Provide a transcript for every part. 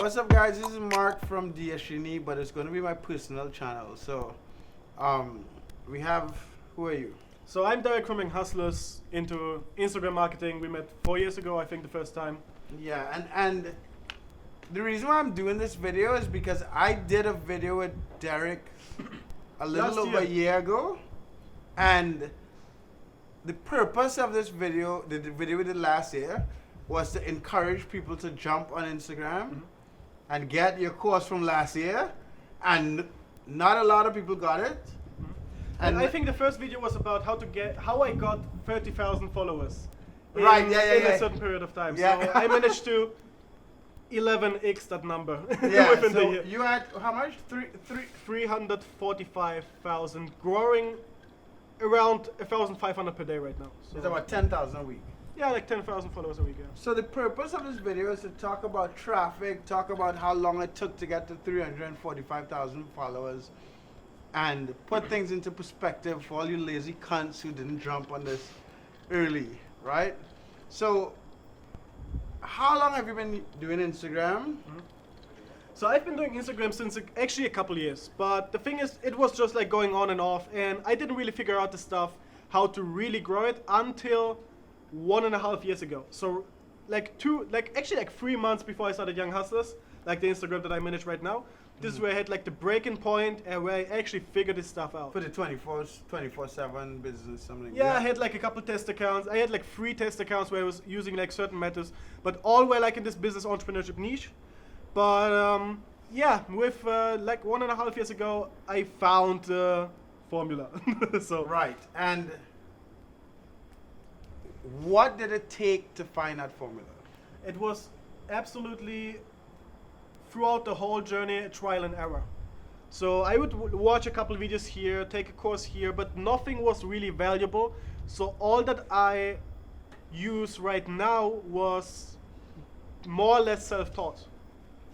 what's up, guys? This is Marc from Dariusz, but it's going to be my personal channel. So, we have, who are you? So I'm Dariusz from Hustlers into Instagram marketing. We met 4 years ago, I think, the first time. Yeah, and the reason why I'm doing this video is because I did a video with Dariusz a little over a year ago, and the purpose of this video, the video we did last year, was to encourage people to jump on Instagram and get your course from last year, and not a lot of people got it. And I think the first video was about how I got 30,000 followers. In a certain period of time. Yeah. So I managed to 11x that number Yeah, within so the year. you had how much? 345,000, growing around 1,500 per day right now. So It's about 10,000 a week. yeah, like 10,000 followers a week. Yeah. So the purpose of this video is to talk about traffic, talk about how long it took to get to 345,000 followers, and put things into perspective for all you lazy cunts who didn't jump on this early, right? So, how long have you been doing Instagram? So I've been doing Instagram since actually a couple years, but the thing is, it was just like going on and off, and I didn't really figure out the stuff, how to really grow it until 1.5 years ago. So like 3 months before I started Young Hustlers, like the Instagram that I manage right now, this is where I had like the breaking point and where I actually figured this stuff out. For the 24/7 business, something. Yeah, I had like a couple test accounts. I had like 3 test accounts where I was using like certain methods, but all were like in this business entrepreneurship niche. But yeah, with like 1.5 years ago, I found the formula. So Right, and what did it take to find that formula? it was absolutely throughout the whole journey trial and error. So I would watch a couple videos here, take a course here, but nothing was really valuable. So all that I use right now was more or less self-taught.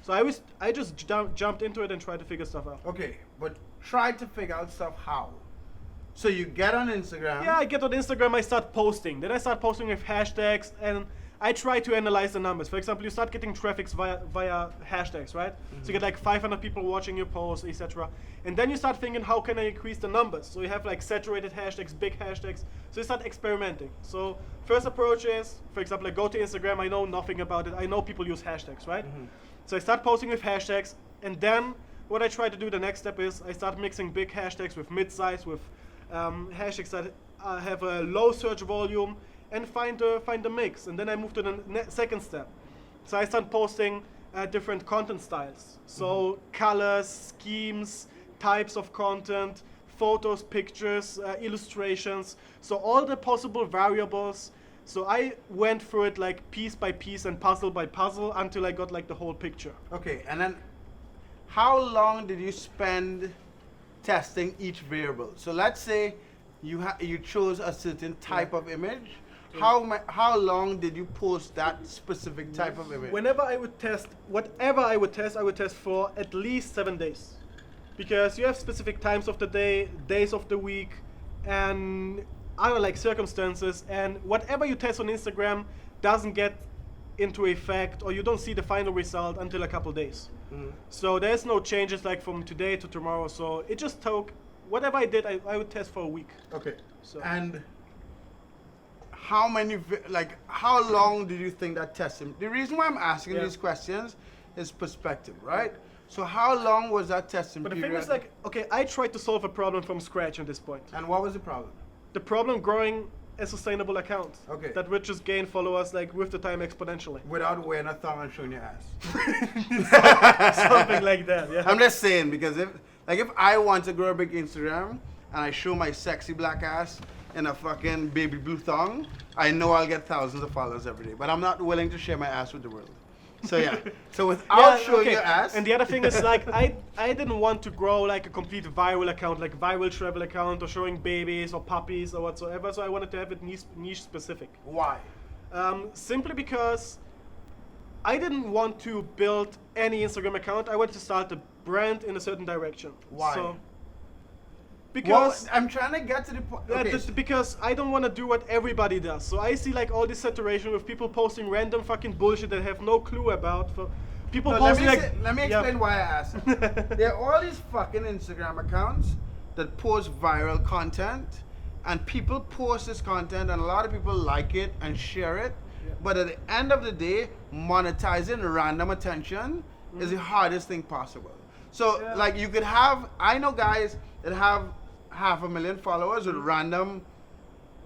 So I just jumped into it and tried to figure stuff out. Okay, but try to figure out stuff how. So you get on Instagram. Yeah, I get on Instagram, I start posting. Then I start posting with hashtags, and I try to analyze the numbers. For example, you start getting traffic via hashtags, right? So you get like 500 people watching your post, etc. And then you start thinking, how can I increase the numbers? So you have like saturated hashtags, big hashtags. So you start experimenting. So first approach is, for example, I go to Instagram, I know nothing about it. I know people use hashtags, right? So I start posting with hashtags, and then what I try to do, the next step is I start mixing big hashtags with mid-size, with hashtags that have a low search volume, and find the mix. And then I move to the second step. So I start posting different content styles. So colors, schemes, types of content, photos, pictures, illustrations. So all the possible variables. So I went through it like piece by piece and puzzle by puzzle until I got like the whole picture. Okay, and then how long did you spend testing each variable? So let's say you chose a certain type of image. How long did you post that specific type of image? Whenever I would test, whatever I would test for at least 7 days. Because you have specific times of the day, days of the week, and other like circumstances, and whatever you test on Instagram doesn't get into effect, or you don't see the final result until a couple days. So there's no changes like from today to tomorrow. So it just took, whatever I did, I would test for a week. Okay. So. And how long did you think that testing? The reason why I'm asking these questions is perspective, right? So how long was that testing But the period? thing is, like, okay, I tried to solve a problem from scratch at this point. And what was the problem? The problem growing a sustainable account. Okay. That would just gain followers like with the time exponentially. Without wearing a thong and showing your ass. Something like that, yeah. I'm just saying, because if I want to grow a big Instagram and I show my sexy black ass in a fucking baby blue thong, I know I'll get thousands of followers every day. But I'm not willing to share my ass with the world. So yeah. So without showing your ass. And the other thing is, like, I didn't want to grow like a complete viral account, like viral travel account, or showing babies or puppies or whatsoever. So I wanted to have it niche specific. Why? Simply because I didn't want to build any Instagram account. I wanted to start a brand in a certain direction. Why? So, because well, I'm trying to get to the point. Okay. Because I don't want to do what everybody does. So I see like all this saturation with people posting random fucking bullshit that I have no clue about. people No, posting let me explain why I asked. There are all these fucking Instagram accounts that post viral content, and people post this content, and a lot of people like it and share it. Yeah. But at the end of the day, monetizing random attention is the hardest thing possible. So, like, you could have, I know guys that have 500,000 followers with random.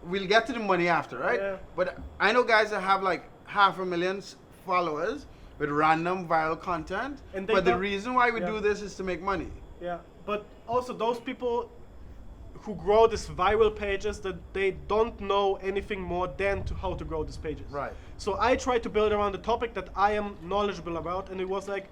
We'll get to the money after, right? Yeah. But I know guys that have like 500,000 followers with random viral content. But the reason why we do this is to make money. Yeah, but also those people who grow these viral pages, that they don't know anything more than how to grow these pages. Right. So I tried to build around the topic that I am knowledgeable about, and it was like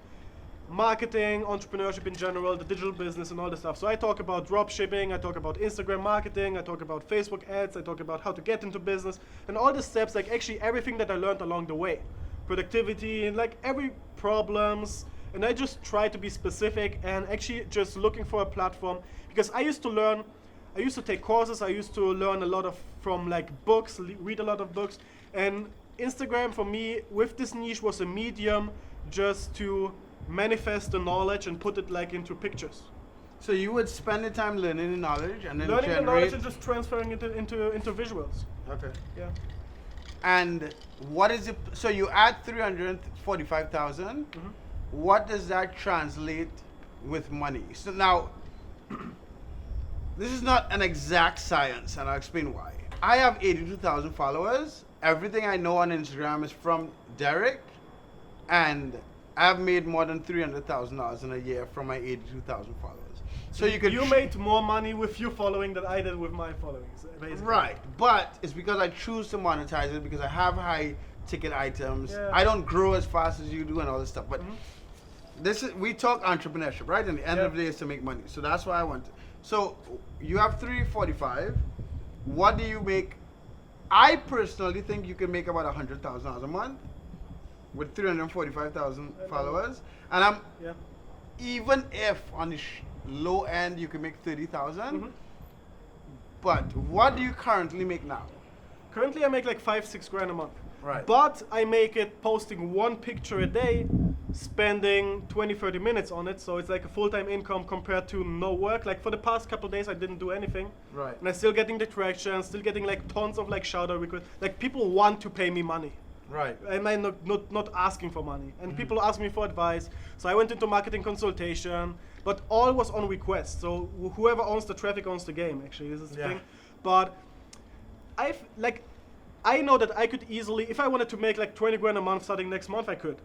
marketing, entrepreneurship in general, the digital business and all this stuff. So I talk about drop shipping, I talk about Instagram marketing, I talk about Facebook ads, I talk about how to get into business, and all the steps, like actually everything that I learned along the way. Productivity, and like every problems, and I just try to be specific and actually just looking for a platform, because I used to take courses, I used to learn a lot from like books, read a lot of books, and Instagram for me with this niche was a medium just to manifest the knowledge and put it like into pictures. So you would spend the time learning the knowledge and then learning the knowledge and just transferring it into visuals. Okay. Yeah. And what is it? So you add 345,000. What does that translate with money? So now, this is not an exact science, and I'll explain why. I have 82,000 followers. Everything I know on Instagram is from Derek, and I've made more than $300,000 in a year from my 82,000 followers. So you made more money with your following than I did with my followings, basically. Right, but it's because I choose to monetize it because I have high ticket items. Yeah. I don't grow as fast as you do and all this stuff. But we talk entrepreneurship, right? And the end of the day is to make money. So that's why I want to. So you have 345. What do you make? I personally think you can make about $100,000 a month with 345,000 followers. And even if on the low end you can make 30,000. But what do you currently make now? Currently I make like 5-6 grand a month. Right. But I make it posting one picture a day, spending 20-30 minutes on it, so it's like a full-time income compared to no work. Like for the past couple of days I didn't do anything. Right. And I'm still getting the traction, still getting like tons of like shout out requests. Like people want to pay me money. Right. Am I not asking for money? And people ask me for advice. So I went into marketing consultation, but all was on request. So whoever owns the traffic owns the game, actually. This is the thing. But I know that I could easily, if I wanted to make like 20 grand a month starting next month, I could.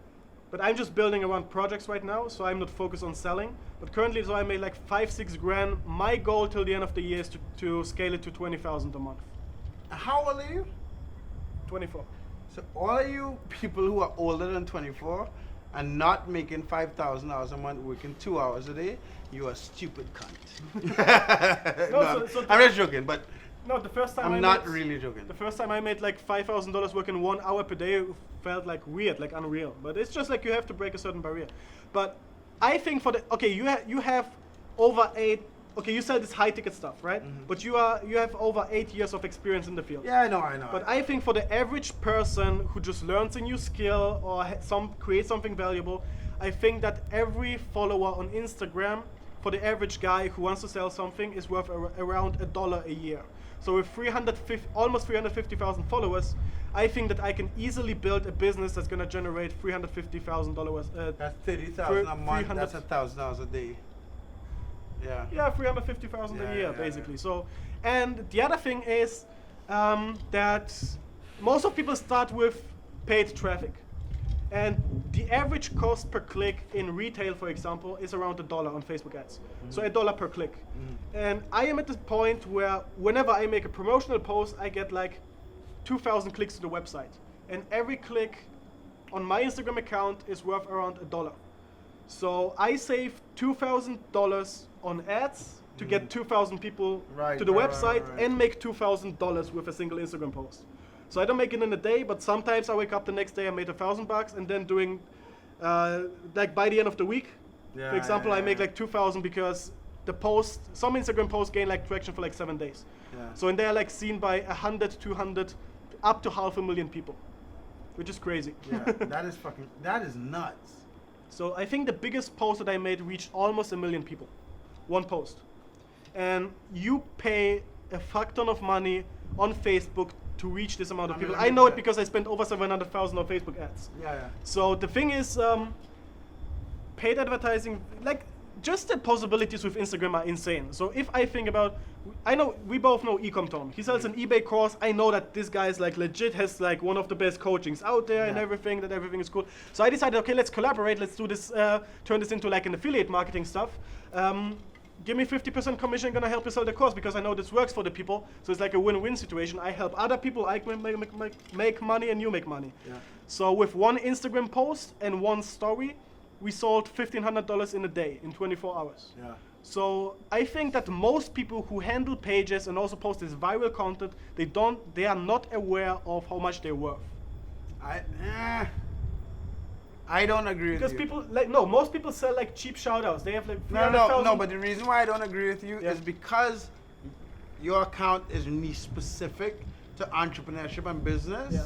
But I'm just building around projects right now, so I'm not focused on selling. But currently, so I made like 5-6 grand. My goal till the end of the year is to scale it to 20,000 a month. How old are you? 24. So all of you people who are older than 24 and not making $5,000 a month, working 2 hours a day, you are stupid cunt. I'm just joking, but no, the first time I'm not really joking. The first time I made like $5,000 working 1 hour per day felt like weird, like unreal. But it's just like you have to break a certain barrier. But I think you have over 8. Okay, you said it's high ticket stuff, right? But you have over 8 years of experience in the field. Yeah, I know. But I think for the average person who just learns a new skill or creates something valuable, I think that every follower on Instagram, for the average guy who wants to sell something, is worth around $1 a year. So with almost 350,000 followers, I think that I can easily build a business that's going to generate $350,000. That's 30,000 a month. That's $1,000 a day. Yeah. Yeah, 350,000 a year, basically. So, and the other thing is that most of people start with paid traffic, and the average cost per click in retail, for example, is around $1 on Facebook ads. So $1 per click. And I am at the point where whenever I make a promotional post, I get like 2,000 clicks to the website, and every click on my Instagram account is worth around $1. So I save $2,000 on ads to get 2,000 people to the website and make $2,000 with a single Instagram post. So I don't make it in a day, but sometimes I wake up the next day, I made $1,000, and then doing like by the end of the week, for example, I make like 2,000 because some Instagram posts gain like traction for like 7 days. So and they're like seen by 100, 200, up to 500,000 people, which is crazy. That is nuts. So I think the biggest post that I made reached almost 1 million people. One post. And you pay a fuck ton of money on Facebook to reach this amount of people. I know it because I spent over 700,000 on Facebook ads. Yeah. So the thing is, paid advertising, like, just the possibilities with Instagram are insane. So if I think about, I know, we both know Ecom Tom. He sells an eBay course. I know that this guy is like legit, has like one of the best coachings out there and everything, that everything is cool. So I decided, okay, let's collaborate. Let's do this, turn this into like an affiliate marketing stuff. Give me 50% commission, gonna help you sell the course because I know this works for the people. So it's like a win-win situation. I help other people, I make money and you make money. Yeah. So with one Instagram post and one story, we sold $1,500 in a day, in 24 hours. Yeah. So I think that most people who handle pages and also post this viral content, they are not aware of how much they're worth. I don't agree with you. Because people, like, no, most people sell like cheap shout-outs. They have like No, but the reason why I don't agree with you Yeah. is because your account is niche specific to entrepreneurship and business. Yeah.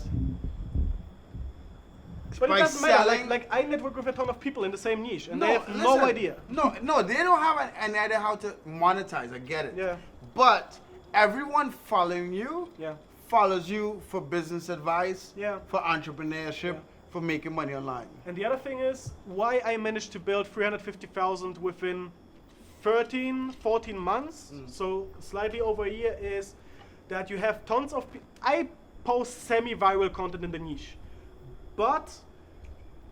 But it By doesn't matter. selling- Like I network with a ton of people in the same niche, and No, they have no listen. idea. No, they don't have an idea how to monetize. I get it. Yeah. But everyone following you Yeah. follows you for business advice, Yeah. for entrepreneurship, Yeah. for making money online. And the other thing is why I managed to build 350,000 within 14 months, so slightly over a year, is that you have tons of I post semi-viral content in the niche, but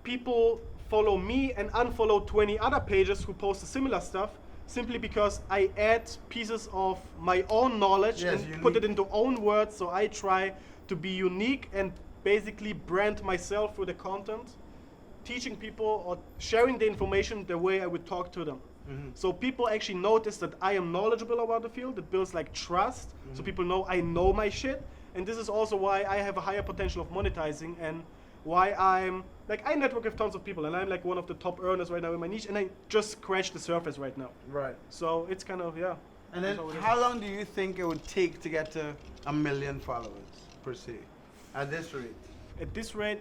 people follow me and unfollow 20 other pages who post similar stuff simply because I add pieces of my own knowledge Yes, and unique. put it into own words. So I try to be unique and basically brand myself through the content, teaching people or sharing the information the way I would talk to them. So people actually notice that I am knowledgeable about the field. It builds like trust. So people know I know my shit. And this is also why I have a higher potential of monetizing and why I'm like, I network with tons of people and I'm like one of the top earners right now in my niche, and I just scratched the surface right now. Right. So it's kind of, yeah. And then that's how it is. how long do you think it would take to get to 1 million followers per se at this rate? At this rate,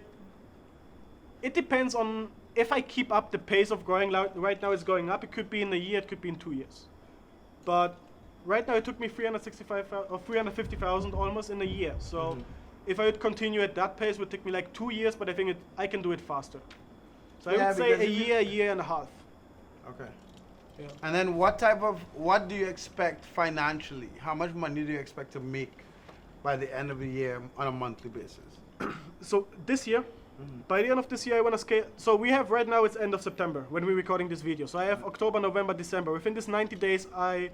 it depends on if I keep up the pace of growing. Right now it's going up. It could be in a year, it could be in 2 years. But right now it took me 350,000 almost in a year. So if I would continue at that pace, it would take me like 2 years, but I think I can do it faster. So I Yeah, would say because a year and a half. Okay. Yeah. And then what do you expect financially? How much money do you expect to make by the end of the year on a monthly basis? So this year, by the end of this year, I want to scale. So we have right now, it's end of September when we're recording this video. So I have October, November, December. Within this 90 days, I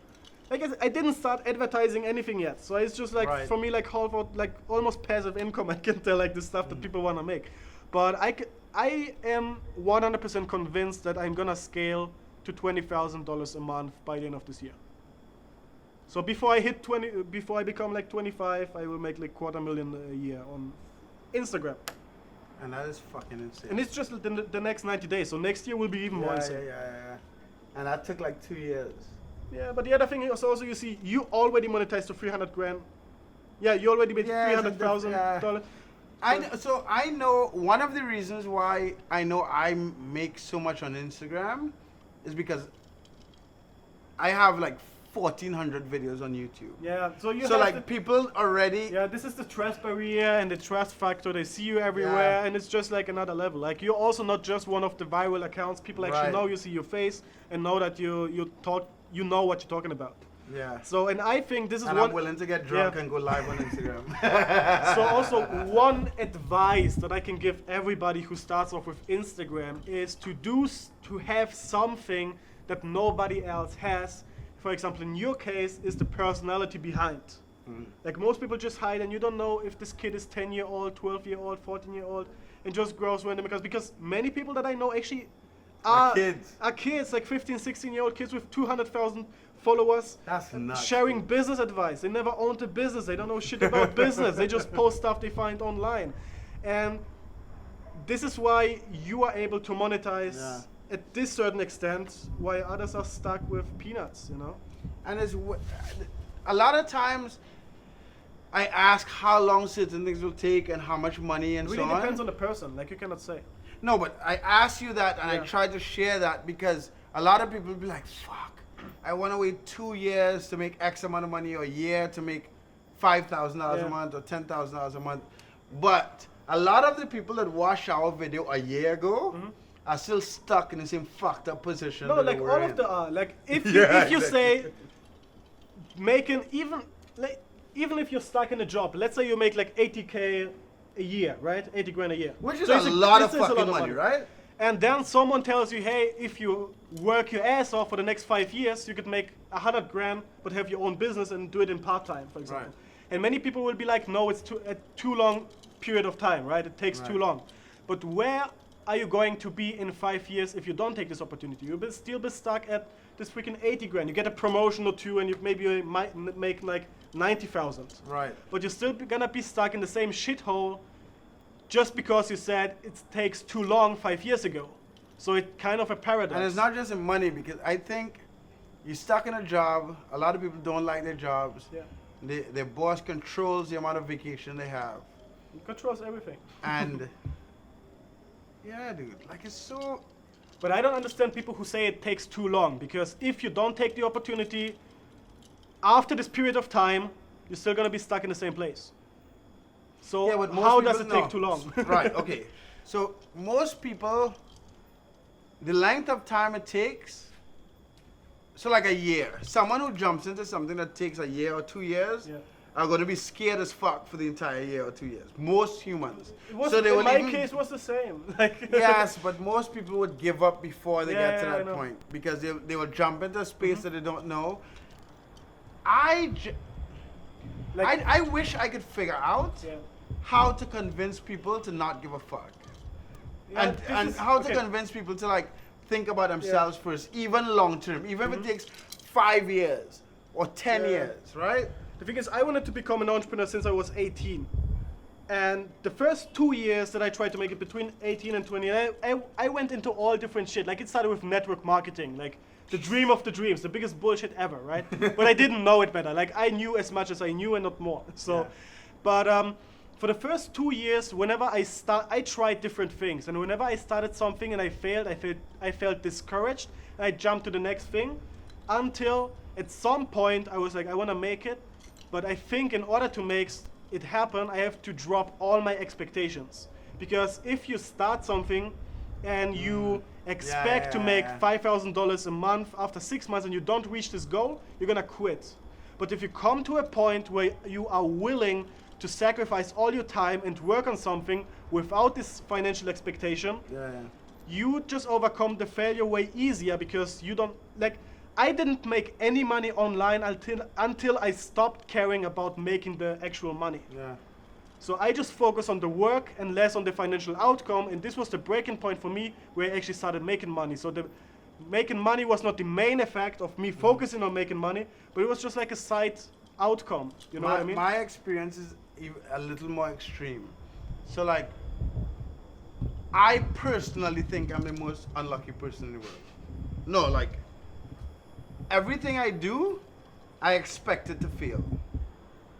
didn't start advertising anything yet. So it's just like, Right. for me, like half out, like almost passive income. I can tell like the stuff that people want to make. But I am 100% convinced that I'm going to scale to $20,000 a month by the end of this year. So before I become like 25, I will make like $250,000 a year on Instagram. And that is fucking insane. And it's just the next 90 days. So next year will be even more insane. Yeah. And that took like 2 years. Yeah, but the other thing is also, you see, you already monetized to 300 grand. Yeah, you already made $300,000. I know one of the reasons why I know I make so much on Instagram is because I have like 1,400 videos on YouTube. Yeah, so you So have like people already. yeah, this is the trust barrier and the trust factor. They see you everywhere, Yeah. and it's just like another level. Like, you're also not just one of the viral accounts. People actually Right. know you, see your face, and know that you know what you're talking about. Yeah. So, and I think this is And one. I'm willing to get drunk Yeah. and go live on Instagram. So also one advice that I can give everybody who starts off with Instagram is to have something that nobody else has. For example, in your case, is the personality behind. Like, most people just hide, and you don't know if this kid is 10-year-old, 12-year-old, 14-year-old, and just grows random. Because many people that I know actually Are kids. Are kids, like 15, 16-year-old kids with 200,000 followers. That's nuts. Sharing business advice. They never owned a business. They don't know shit about business. They just post stuff they find online. And this is why you are able to monetize at this certain extent, while others are stuck with peanuts, you know? And a lot of times I ask how long certain things will take and how much money and It so really on. depends on the person. Like, you cannot say. No, but I asked you that, and I tried to share that because a lot of people be like, fuck, I want to wait 2 years to make X amount of money, or a year to make $5,000 a month or $10,000 a month. But a lot of the people that watched our video a year ago are still stuck in the same fucked up position. No, like all of the like if you say making even if you're stuck in a job, let's say you make like 80K a year, right? 80 grand a year. Which is a lot of fucking money, right? And then someone tells you, hey, if you work your ass off for the next 5 years, you could make 100 grand, but have your own business and do it in part-time, for example. Right. And many people will be like, no, it's too long period of time, right? It takes too long. But where are you going to be in 5 years if you don't take this opportunity? You'll still be stuck at this freaking 80 grand. You get a promotion or two, and you might make like 90,000. Right. But you're still gonna be stuck in the same shithole just because you said it takes too long 5 years ago. So it's kind of a paradox. And it's not just in money, because I think you're stuck in a job. A lot of people don't like their jobs. Yeah. Their boss controls the amount of vacation they have. He controls everything. And yeah, dude, like it's so. But I don't understand people who say it takes too long, because if you don't take the opportunity after this period of time, you're still gonna be stuck in the same place. So yeah, how does it take too long? Right, okay. So most people, the length of time it takes, so like a year. Someone who jumps into something that takes a year or 2 years are going to be scared as fuck for the entire year or 2 years. Most humans. So in my case was the same. Yes, but most people would give up before they get to that point, because they will jump into a space that they don't know. I wish I could figure out how to convince people to not give a fuck. Yeah, and how to convince people to like think about themselves first, even long term, even if it takes 5 years or 10 years, right? The thing is, I wanted to become an entrepreneur since I was 18. And the first 2 years that I tried to make it, between 18 and 20, I went into all different shit. Like, it started with network marketing, like the dream of the dreams, the biggest bullshit ever, right? But I didn't know it better. Like, I knew as much as I knew and not more. So, but for the first 2 years, whenever I tried different things. And whenever I started something and I failed, I felt discouraged. And I jumped to the next thing until at some point I was like, I want to make it. But I think in order to make it happen, I have to drop all my expectations. Because if you start something and you expect to make $5,000 a month after 6 months and you don't reach this goal, you're going to quit. But if you come to a point where you are willing to sacrifice all your time and work on something without this financial expectation, you just overcome the failure way easier, because you don't, like, I didn't make any money online until I stopped caring about making the actual money. Yeah. So I just focus on the work and less on the financial outcome, and this was the breaking point for me where I actually started making money. So the making money was not the main effect of me focusing on making money, but it was just like a side outcome. You know what I mean? My experience is a little more extreme. So like, I personally think I'm the most unlucky person in the world. No, like, everything I do, I expect it to fail.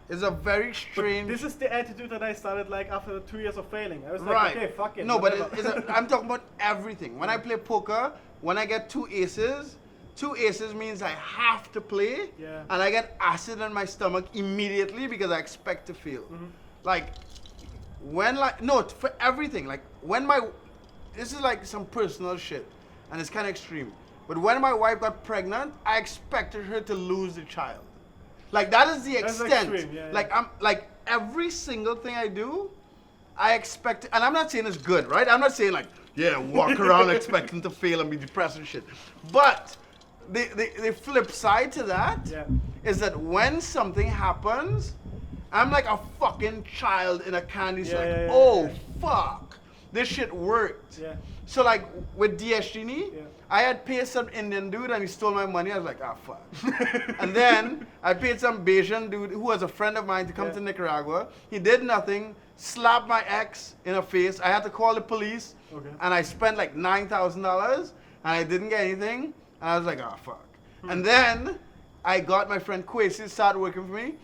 It's a very strange. But this is the attitude that I started like after 2 years of failing. I was like, okay, fuck it. No, but I'm talking about everything. When I play poker, when I get 2 aces means I have to play, and I get acid in my stomach immediately because I expect to fail. Like, when for everything. Like when this is like some personal shit, and it's kind of extreme. But when my wife got pregnant, I expected her to lose the child. Like, that is the extent. Like, I'm like, every single thing I do, I expect, and I'm not saying it's good, right? I'm not saying like, walk around expecting to fail and be depressed and shit. But the flip side to that is that when something happens, I'm like a fucking child in a candy store. Fuck, this shit worked. So like with DSGini, I had paid some Indian dude and he stole my money. I was like, fuck. And then I paid some Bayesian dude who was a friend of mine to come to Nicaragua. He did nothing, slapped my ex in the face. I had to call the police, and I spent like $9,000 and I didn't get anything. And I was like, fuck. And then I got my friend Quasi to start working for me,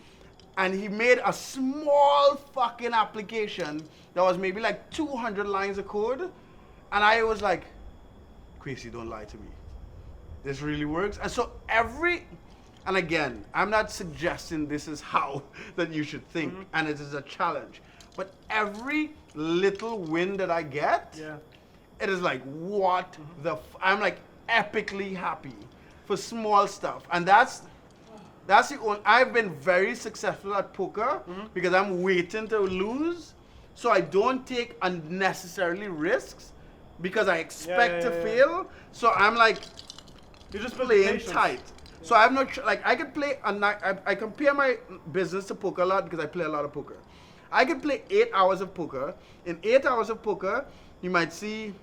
and he made a small fucking application that was maybe like 200 lines of code. And I was like, Quincy, don't lie to me. This really works. And so and again, I'm not suggesting this is how that you should think, and it is a challenge. But every little win that I get, it is like, what I'm like epically happy for small stuff. And that's the only, I've been very successful at poker because I'm waiting to lose. So I don't take unnecessarily risks because I expect to fail. So I'm like, you're just playing tight. So I have no, like I could play, I compare my business to poker a lot because I play a lot of poker. I could play 8 hours of poker. In 8 hours of poker, you might see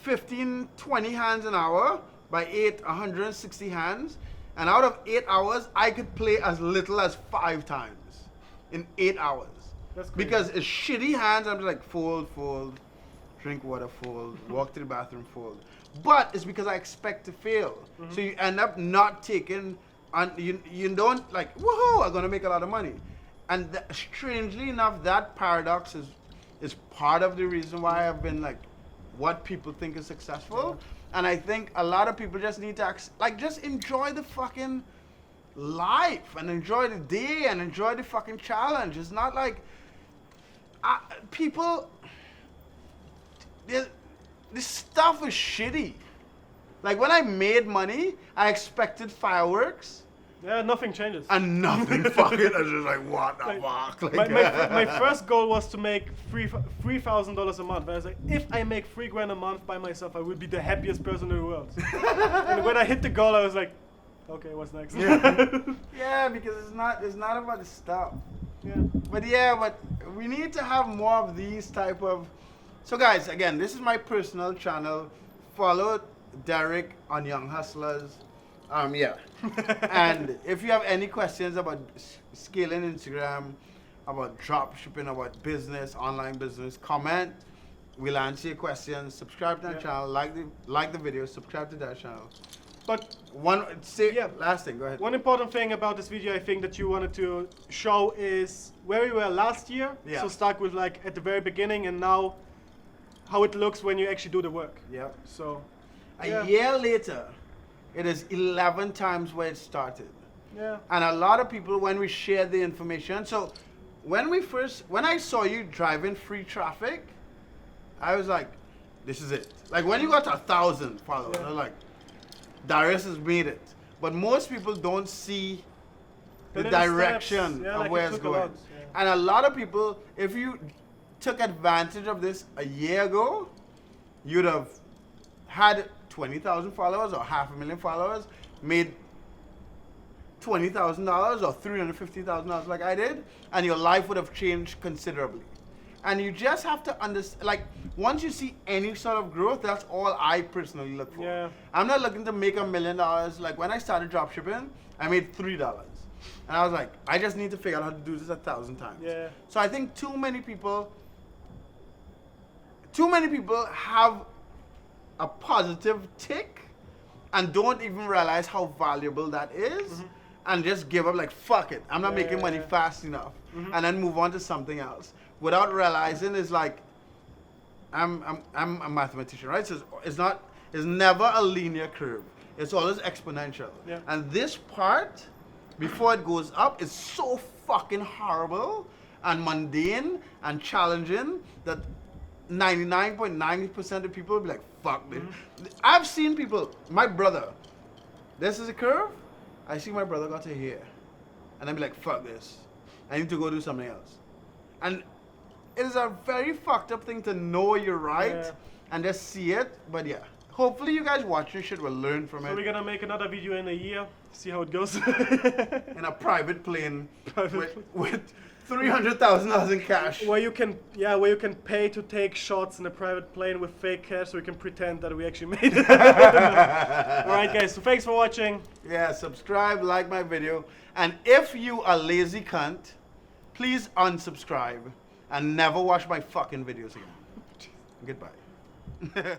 15, 20 hands an hour. By 8, 160 hands. And out of 8 hours, I could play as little as 5 times in 8 hours. That's crazy. Because it's shitty hands, I'm just like fold, drink water, fold, walk to the bathroom, fold. But it's because I expect to fail. So you end up not taking, you don't like, woohoo, I'm gonna make a lot of money. And strangely enough, that paradox is part of the reason why I've been like, what people think is successful. And I think a lot of people just need to just enjoy the fucking life and enjoy the day and enjoy the fucking challenge. It's not like people, this stuff is shitty. Like when I made money, I expected fireworks. Yeah, nothing changes. And nothing fucking, I was just like, what the fuck? Like, my first goal was to make $3,000 a month. I was like, if I make $3,000 a month by myself, I would be the happiest person in the world. And when I hit the goal, I was like, okay, what's next? Yeah, because it's not about the stuff. But we need to have more of these type of. So guys, again, this is my personal channel. Follow Derek on Young Hustlers. And if you have any questions about scaling Instagram, about drop shipping, about business, online business, comment. We'll answer your questions. Subscribe to our channel, like the video, subscribe to that channel. But last thing, go ahead. One important thing about this video I think that you wanted to show is where we were last year. Yeah. So start with like at the very beginning and now how it looks when you actually do the work. Yeah. So a year later, it is 11 times where it started. Yeah. And a lot of people, when we share the information, so when I saw you driving free traffic, I was like, this is it. Like when you got 1,000 followers, I was like, Dariusz has made it. But most people don't see the direction of where it's going. And a lot of people, if you took advantage of this a year ago, you'd have had 20,000 followers or 500,000 followers, made $20,000 or $350,000 like I did, and your life would have changed considerably. And you just have to understand, like, once you see any sort of growth, that's all I personally look for. Yeah. I'm not looking to make $1 million. Like, when I started dropshipping, I made $3. And I was like, I just need to figure out how to do this 1,000 times. Yeah. So I think too many people have a positive tick and don't even realize how valuable that is, and just give up like, fuck it, I'm not making money fast enough, and then move on to something else without realizing is like, I'm a mathematician, right? So it's never a linear curve. It's always exponential. Yeah. And this part, before it goes up, is so fucking horrible and mundane and challenging that 99.9% of people will be like, fuck this. I've seen people, my brother, this is a curve, I see my brother got to here. And I'd be like, fuck this. I need to go do something else. And it is a very fucked up thing to know you're right and just see it. But yeah, hopefully you guys watching shit will learn from it. So we're gonna make another video in a year, see how it goes. In a private plane with $300,000 in cash. Where you can pay to take shots in a private plane with fake cash, so we can pretend that we actually made it. Alright guys, so thanks for watching. Yeah, subscribe, like my video. And if you are lazy cunt, please unsubscribe and never watch my fucking videos again. Goodbye.